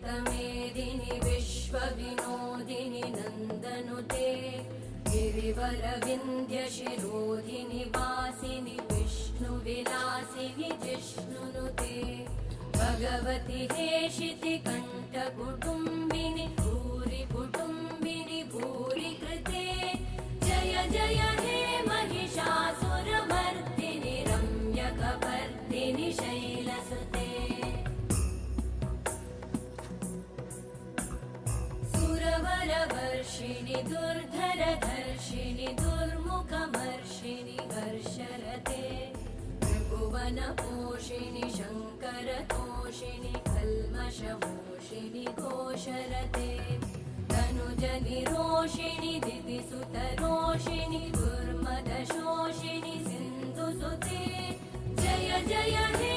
अनन्तमेदिनि विश्वविनोदिनि नन्दनुते गिरिवरविन्ध्यशिरोधिनि वासिनि विष्णुविलासिनि जिष्णुनुते भगवति हेशिति कण्ठकुटुम्बिनि भूरि कुटुम्बिनि भूरि कृते जय जय हे महिषासुरमर्दिनि रम्यकपर्दिनि शैलसुते सुरवरवर्षिणि दुर्धरधर्षिणि दुर्मुखमर्षिणि हर्षरते त्रिभुवनपोषिणि शङ्करतोषिणि कल्मषमोषिणि घोषरते तनुजनिरोषिणि दिदिसुतरोषिणि दुर्मदशोषिणि सिन्धुसुते जय जय हे